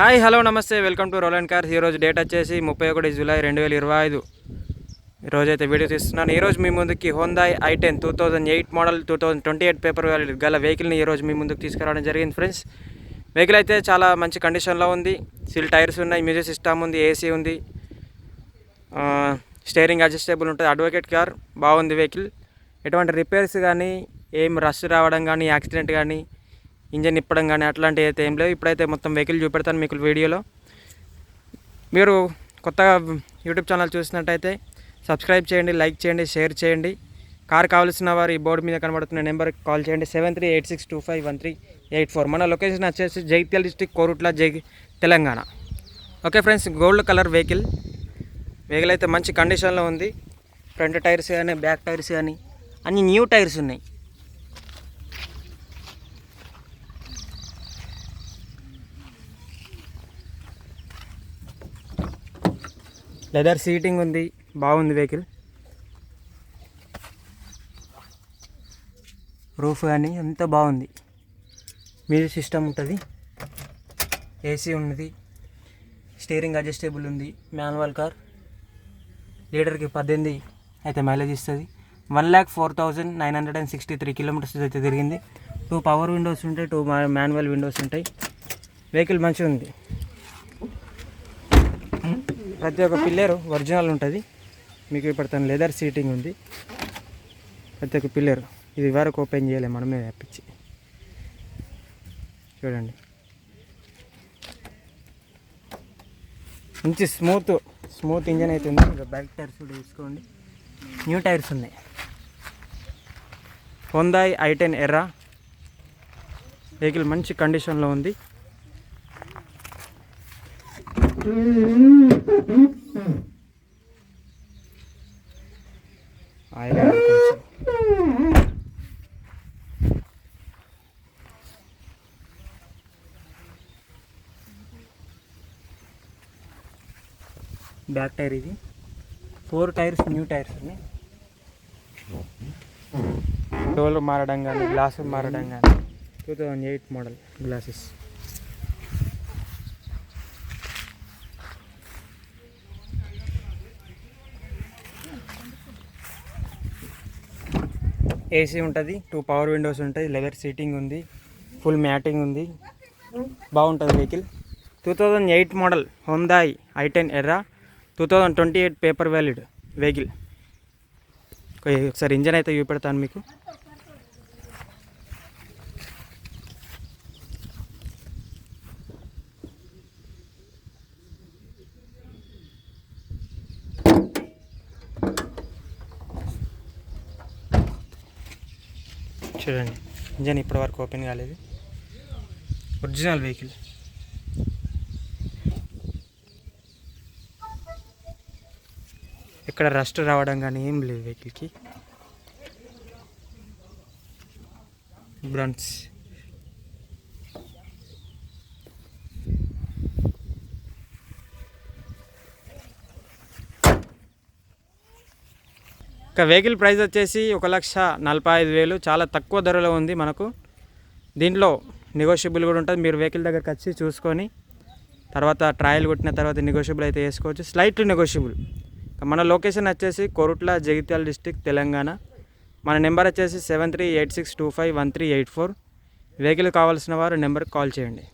Hi hello నమస్తే welcome to roll and cars. ఈరోజు date వచ్చేసి 31 జూలై 2025. ఈరోజైతే వీడియో తీస్తున్నాను. ఈరోజు మీ ముందుకి హోండాయ్ i10 2008 మోడల్ 2028 పేపర్ గల వెహికల్ని ఈరోజు మీ ముందుకు తీసుకురావడం జరిగింది ఫ్రెండ్స్. వెహికల్ అయితే చాలా మంచి కండిషన్లో ఉంది. సిల్ టైర్స్ ఉన్నాయి, మ్యూజిక్ సిస్టమ్ ఉంది, ఏసీ ఉంది, స్టీరింగ్ అడ్జస్టబుల్ ఉంటుంది. అడ్వకేట్ కార్ బాగుంది వెహికల్. ఎటువంటి రిపేర్స్ కానీ, ఏం రష్ రావడం కానీ, యాక్సిడెంట్ కానీ, ఇంజన్ ఇప్పడం కానీ అట్లాంటివి అయితే ఏం లేవు. ఇప్పుడైతే మొత్తం వెహికల్ చూపెడతాను మీకు వీడియోలో. మీరు కొత్తగా యూట్యూబ్ ఛానల్ చూసినట్టయితే సబ్స్క్రైబ్ చేయండి, లైక్ చేయండి, షేర్ చేయండి. కార్ కావాల్సిన వారు ఈ బోర్డు మీద కనబడుతున్న నెంబర్కి కాల్ చేయండి 7386251384. మన లొకేషన్ వచ్చేసి Jagtial district, Korutla, Telangana. Okay friends, gold colour vehicle అయితే మంచి కండిషన్లో ఉంది. ఫ్రంట్ టైర్స్ కానీ, బ్యాక్ టైర్స్ కానీ అన్ని న్యూ టైర్స్ ఉన్నాయి. లెదర్ సీటింగ్ ఉంది, బాగుంది వెహికల్. రూఫ్ కానీ అంతా బాగుంది. మ్యూజిక్ సిస్టమ్ ఉంటుంది, ఏసీ ఉన్నది, స్టీరింగ్ అడ్జస్టబుల్ ఉంది, మాన్యువల్ కార్. లీటర్కి 18 అయితే మైలేజ్ ఇస్తుంది. 1,04,963 కిలోమీటర్స్ అయితే తిరిగింది. 2 పవర్ విండోస్ ఉంటాయి, 2 మాన్యువల్ విండోస్ ఉంటాయి. వెహికల్ మంచిగా ఉంది. ప్రతి ఒక్క పిల్లరు ఒరిజినల్ ఉంటుంది. మీకు ఇప్పుడు తను లెదర్ సీటింగ్ ఉంది. ప్రతి ఒక్క పిల్లరు ఇది వరకు ఓపెన్ చేయలేము, మనమే తెప్పించి. చూడండి, మంచి స్మూత్ ఇంజన్ అయితే ఉంది. ఇంకా బ్యాక్ టైర్స్ కూడా తీసుకోండి, న్యూ టైర్స్ ఉన్నాయి. హోండాయ్ i10 ఎర్రా వెహికల్ మంచి కండిషన్లో ఉంది. బ్యాక్ టైర్ ఇది, 4 టైర్స్ న్యూ టైర్స్ ఉన్నాయి. డోర్లు మారడం కానీ, గ్లాసులు మారడం కానీ 2008 మోడల్ గ్లాసెస్. ఏసీ ఉంటుంది, 2 పవర్ విండోస్ ఉంటాయి, లెదర్ సీటింగ్ ఉంది, ఫుల్ మ్యాటింగ్ ఉంది, బాగుంటుంది వెహికల్. 2008 మోడల్ హోండాయ్ i10 ఎర్రా 2028 పేపర్ వ్యాలిడ్ వెహికల్. ఒకసారి ఇంజన్ అయితే చూపెడతాను మీకు. చూడండి, ఇంజన్ ఇప్పటివరకు ఓపెన్ కాలేదు. Original vehicle. ఇక్కడ రస్ట్ రావడం కానీ ఏం లేదు వెహికల్కి. బ్రాండ్స్ ఇక వెహికల్ ప్రైస్ వచ్చేసి 1,45,000, చాలా తక్కువ ధరలో ఉంది మనకు. దీంట్లో నెగోషియబుల్ కూడా ఉంటుంది. మీరు వెహికల్ దగ్గరికి వచ్చి చూసుకొని తర్వాత ట్రయల్ కొట్టిన తర్వాత నెగోషియబుల్ అయితే వేసుకోవచ్చు, స్లైట్లీ నెగోషియబుల్. మన లొకేషన్ వచ్చేసి కోరుట్ల, జగిత్యాల డిస్టిక్, తెలంగాణ. మన నెంబర్ వచ్చేసి 7386251384. వెహికల్ కావాల్సిన వారు నెంబర్కి కాల్ చేయండి.